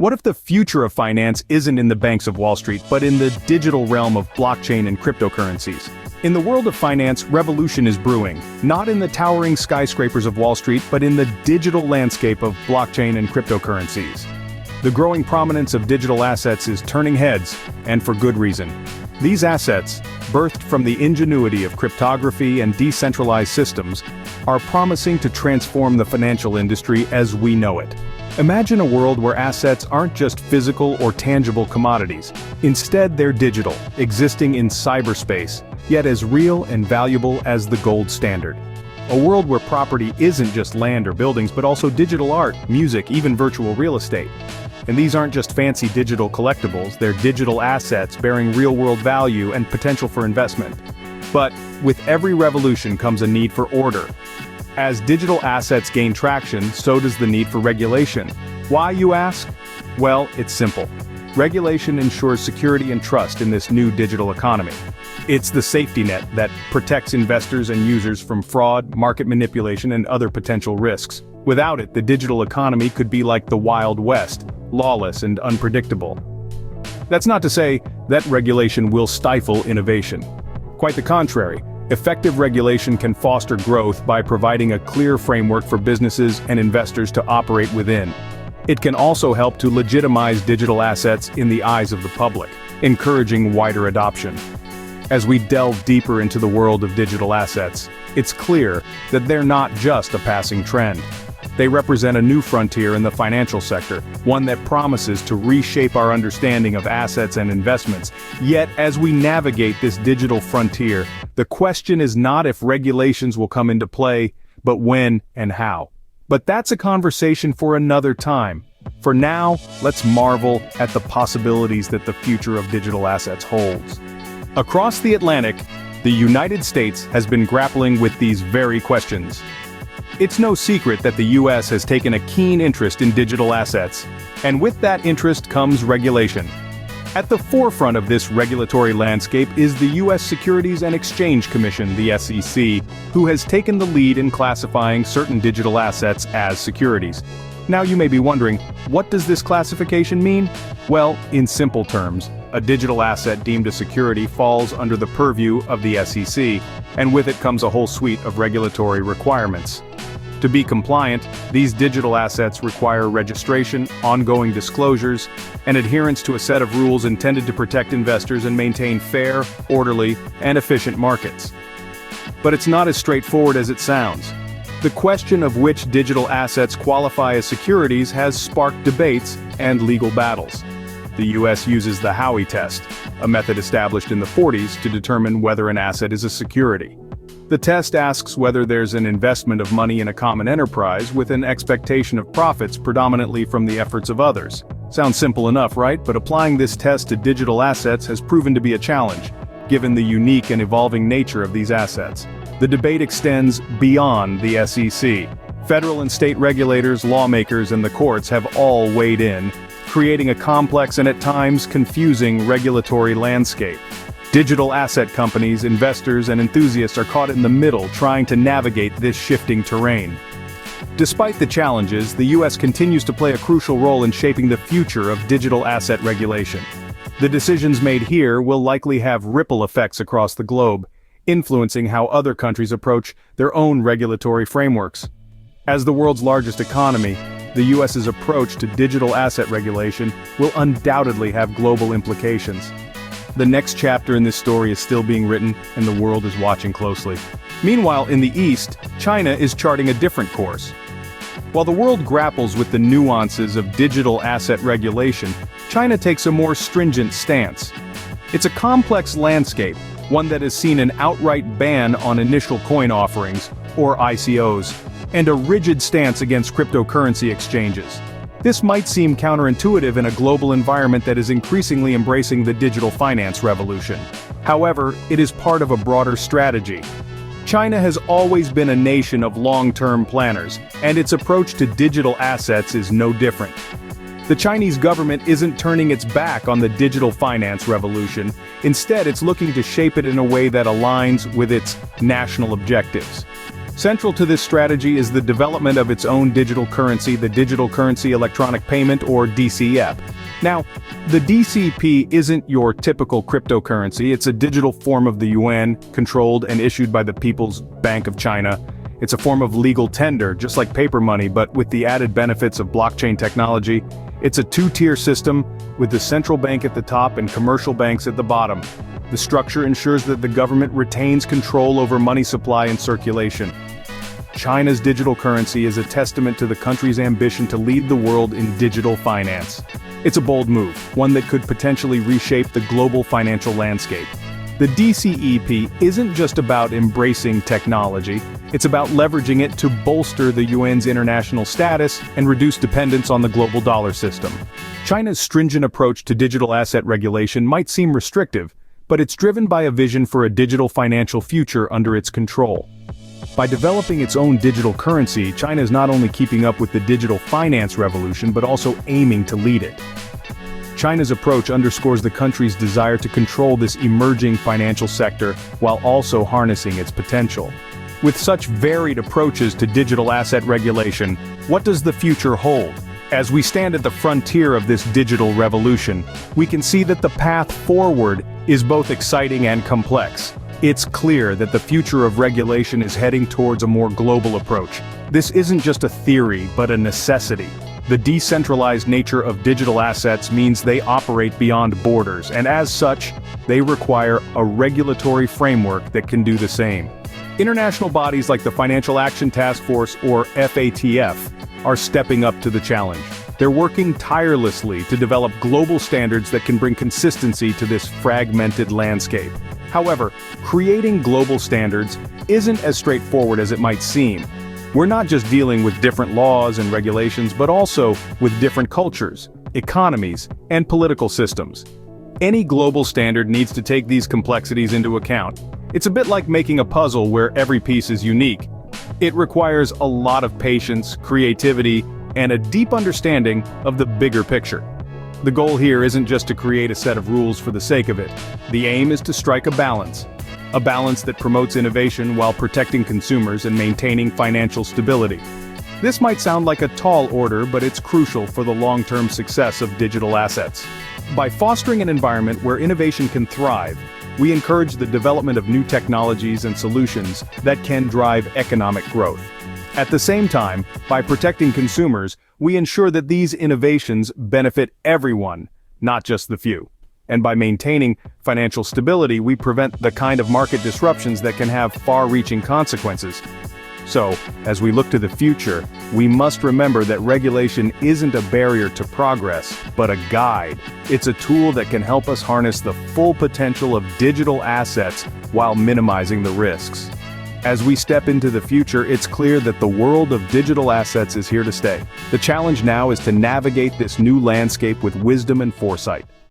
What if the future of finance isn't in the banks of Wall Street, but in the digital realm of blockchain and cryptocurrencies? In the world of finance, revolution is brewing, not in the towering skyscrapers of Wall Street, but in the digital landscape of blockchain and cryptocurrencies. The growing prominence of digital assets is turning heads, and for good reason. These assets, birthed from the ingenuity of cryptography and decentralized systems, are promising to transform the financial industry as we know it. Imagine a world where assets aren't just physical or tangible commodities. Instead, they're digital, existing in cyberspace, yet as real and valuable as the gold standard. A world where property isn't just land or buildings, but also digital art, music, even virtual real estate. And these aren't just fancy digital collectibles, they're digital assets bearing real-world value and potential for investment. But with every revolution comes a need for order. As digital assets gain traction, so does the need for regulation. Why, you ask? Well, it's simple. Regulation ensures security and trust in this new digital economy. It's the safety net that protects investors and users from fraud, market manipulation, and other potential risks. Without it, the digital economy could be like the Wild West, lawless and unpredictable. That's not to say that regulation will stifle innovation. Quite the contrary. Effective regulation can foster growth by providing a clear framework for businesses and investors to operate within. It can also help to legitimize digital assets in the eyes of the public, encouraging wider adoption. As we delve deeper into the world of digital assets, it's clear that they're not just a passing trend. They represent a new frontier in the financial sector, one that promises to reshape our understanding of assets and investments. Yet, as we navigate this digital frontier, the question is not if regulations will come into play, but when and how. But that's a conversation for another time. For now, let's marvel at the possibilities that the future of digital assets holds. Across the Atlantic, the United States has been grappling with these very questions. It's no secret that the US has taken a keen interest in digital assets, and with that interest comes regulation. At the forefront of this regulatory landscape is the US Securities and Exchange Commission, the SEC, who has taken the lead in classifying certain digital assets as securities. Now you may be wondering, what does this classification mean? Well, in simple terms, a digital asset deemed a security falls under the purview of the SEC, and with it comes a whole suite of regulatory requirements. To be compliant, these digital assets require registration, ongoing disclosures, and adherence to a set of rules intended to protect investors and maintain fair, orderly, and efficient markets. But it's not as straightforward as it sounds. The question of which digital assets qualify as securities has sparked debates and legal battles. The US uses the Howey test, a method established in the 40s to determine whether an asset is a security. The test asks whether there's an investment of money in a common enterprise with an expectation of profits predominantly from the efforts of others. Sounds simple enough, right? But applying this test to digital assets has proven to be a challenge, given the unique and evolving nature of these assets. The debate extends beyond the SEC. Federal and state regulators, lawmakers, and the courts have all weighed in, creating a complex and at times confusing regulatory landscape. Digital asset companies, investors, and enthusiasts are caught in the middle trying to navigate this shifting terrain. Despite the challenges, the US continues to play a crucial role in shaping the future of digital asset regulation. The decisions made here will likely have ripple effects across the globe, influencing how other countries approach their own regulatory frameworks. As the world's largest economy, the US's approach to digital asset regulation will undoubtedly have global implications. The next chapter in this story is still being written, and the world is watching closely. Meanwhile, in the East, China is charting a different course. While the world grapples with the nuances of digital asset regulation, China takes a more stringent stance. It's a complex landscape, one that has seen an outright ban on initial coin offerings, or ICOs, and a rigid stance against cryptocurrency exchanges. This might seem counterintuitive in a global environment that is increasingly embracing the digital finance revolution. However, it is part of a broader strategy. China has always been a nation of long-term planners, and its approach to digital assets is no different. The Chinese government isn't turning its back on the digital finance revolution. Instead, it's looking to shape it in a way that aligns with its national objectives. Central to this strategy is the development of its own digital currency, the Digital Currency Electronic Payment or DCEP. Now, the DCP isn't your typical cryptocurrency, it's a digital form of the yuan, controlled and issued by the People's Bank of China. It's a form of legal tender, just like paper money, but with the added benefits of blockchain technology. It's a two-tier system, with the central bank at the top and commercial banks at the bottom. The structure ensures that the government retains control over money supply and circulation. China's digital currency is a testament to the country's ambition to lead the world in digital finance. It's a bold move, one that could potentially reshape the global financial landscape. The DCEP isn't just about embracing technology, it's about leveraging it to bolster the yuan's international status and reduce dependence on the global dollar system. China's stringent approach to digital asset regulation might seem restrictive, but it's driven by a vision for a digital financial future under its control. By developing its own digital currency, China is not only keeping up with the digital finance revolution but also aiming to lead it. China's approach underscores the country's desire to control this emerging financial sector while also harnessing its potential. With such varied approaches to digital asset regulation, what does the future hold? As we stand at the frontier of this digital revolution, we can see that the path forward is both exciting and complex. It's clear that the future of regulation is heading towards a more global approach. This isn't just a theory, but a necessity. The decentralized nature of digital assets means they operate beyond borders, and as such, they require a regulatory framework that can do the same. International bodies like the Financial Action Task Force, or FATF, are stepping up to the challenge. They're working tirelessly to develop global standards that can bring consistency to this fragmented landscape. However, creating global standards isn't as straightforward as it might seem. We're not just dealing with different laws and regulations, but also with different cultures, economies, and political systems. Any global standard needs to take these complexities into account. It's a bit like making a puzzle where every piece is unique. It requires a lot of patience, creativity, and a deep understanding of the bigger picture. The goal here isn't just to create a set of rules for the sake of it. The aim is to strike a balance that promotes innovation while protecting consumers and maintaining financial stability. This might sound like a tall order, but it's crucial for the long-term success of digital assets. By fostering an environment where innovation can thrive, we encourage the development of new technologies and solutions that can drive economic growth. At the same time, by protecting consumers, we ensure that these innovations benefit everyone, not just the few. And by maintaining financial stability, we prevent the kind of market disruptions that can have far-reaching consequences. So, as we look to the future, we must remember that regulation isn't a barrier to progress, but a guide. It's a tool that can help us harness the full potential of digital assets while minimizing the risks. As we step into the future, it's clear that the world of digital assets is here to stay. The challenge now is to navigate this new landscape with wisdom and foresight.